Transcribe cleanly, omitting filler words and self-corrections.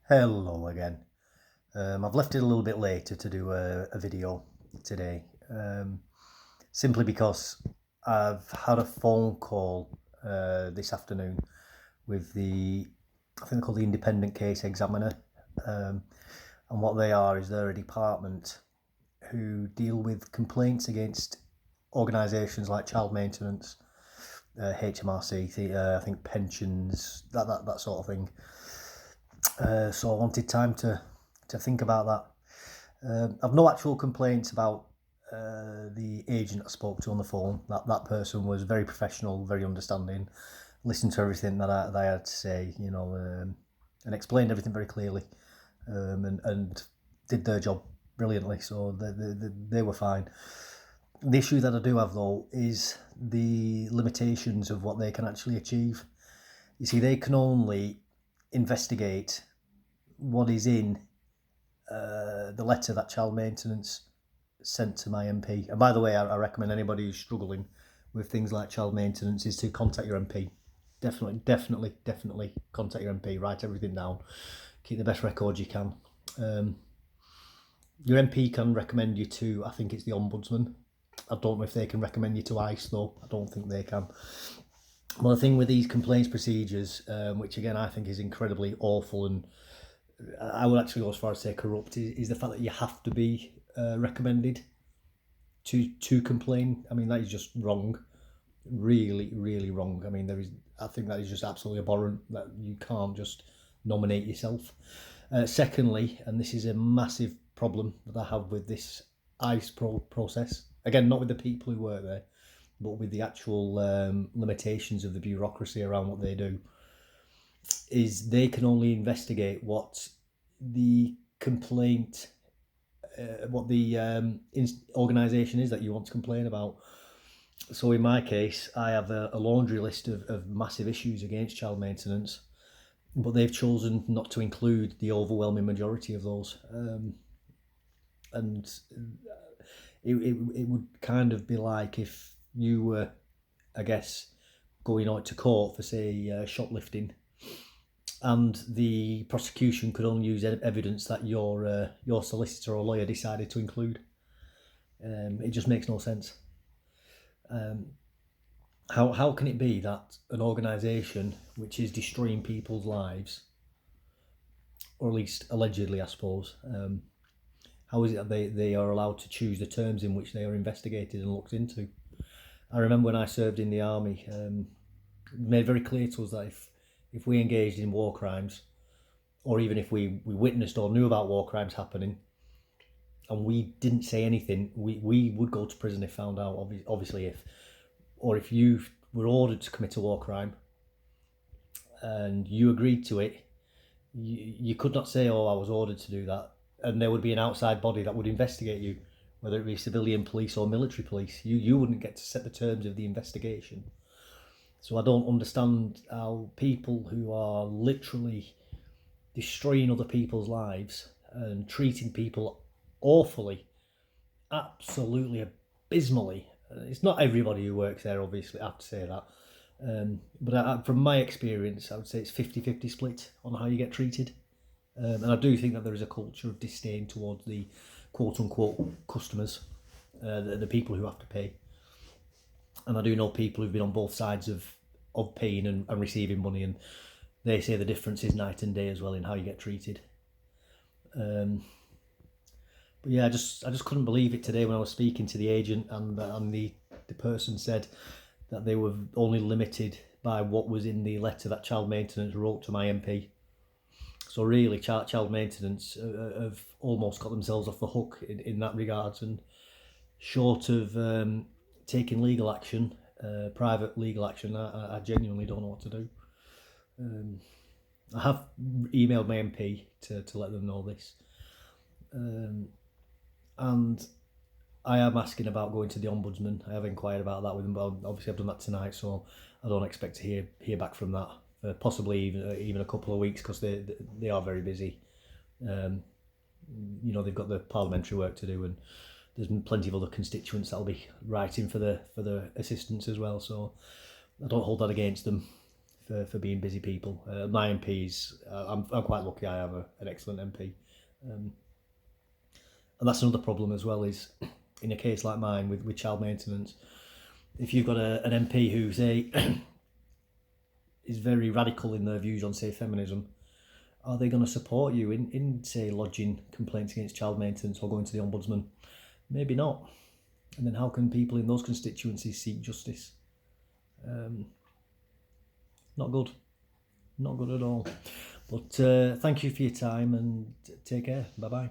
Hello again. I've left it a little bit later to do a video today, simply because I've had a phone call this afternoon with I think they're called the Independent Case Examiner, and what they are is they're a department who deal with complaints against organisations like child maintenance, HMRC, I think pensions, that sort of thing. So I wanted time to think about that. I've no actual complaints about the agent I spoke to on the phone. That person was very professional, very understanding, listened to everything that I had to say, and explained everything very clearly, and did their job brilliantly. So they were fine. The issue that I do have though is the limitations of what they can actually achieve. You see, they can only investigate what is in the letter that child maintenance sent to my MP. And by the way, I recommend anybody who's struggling with things like child maintenance is to contact your MP. Definitely contact your MP. Write everything down. Keep the best record you can. Your MP can recommend you to, I think it's the Ombudsman. I don't know if they can recommend you to ICE though. I don't think they can. Well, the thing with these complaints procedures, which again I think is incredibly awful, and I would actually go as far as say corrupt, is the fact that you have to be recommended to complain. I mean, that is just wrong, really wrong. I mean, I think that is just absolutely abhorrent that you can't just nominate yourself. Secondly, and this is a massive problem that I have with this ICE process. Again, not with the people who work there, but with the actual limitations of the bureaucracy around what they do, is they can only investigate what the complaint, what the organisation is that you want to complain about. So in my case, I have a laundry list of massive issues against child maintenance, but they've chosen not to include the overwhelming majority of those. And it would kind of be like if you were, I guess, going out to court for, say, shoplifting, and the prosecution could only use evidence that your solicitor or lawyer decided to include. It just makes no sense. How can it be that an organisation which is destroying people's lives, or at least allegedly, I suppose, how is it that they are allowed to choose the terms in which they are investigated and looked into? I remember when I served in the army, made very clear to us that if we engaged in war crimes, or even if we witnessed or knew about war crimes happening, and we didn't say anything, we would go to prison if found out. Obviously, if you were ordered to commit a war crime and you agreed to it, you could not say, "Oh, I was ordered to do that," and there would be an outside body that would investigate you, whether it be civilian police or military police. You wouldn't get to set the terms of the investigation. So I don't understand how people who are literally destroying other people's lives and treating people awfully, absolutely abysmally. It's not everybody who works there, obviously, I have to say that. But from my experience, I would say it's 50-50 split on how you get treated. And I do think that there is a culture of disdain towards the quote-unquote customers, the people who have to pay. And I do know people who've been on both sides of paying and receiving money, and they say the difference is night and day as well in how you get treated. But yeah, I just couldn't believe it today when I was speaking to the agent, and the person said that they were only limited by what was in the letter that child maintenance wrote to my MP. So really, child maintenance have almost got themselves off the hook in that regards, and short of taking legal action, private legal action, I genuinely don't know what to do. I have emailed my MP to let them know this, and I am asking about going to the Ombudsman. I have inquired about that with them, but obviously I've done that tonight, so I don't expect to hear back from that for possibly even a couple of weeks, because they are very busy. They've got the parliamentary work to do, and there's plenty of other constituents that'll be writing for the assistance as well. So I don't hold that against them. for being busy people. My MPs, I'm quite lucky. I have an excellent MP, and that's another problem as well. Is in a case like mine with child maintenance, if you've got an MP who's is very radical in their views on, say, feminism, are they going to support you in say lodging complaints against child maintenance or going to the ombudsman? Maybe not. And then how can people in those constituencies seek justice? Not good. Not good at all. But thank you for your time and take care. Bye bye.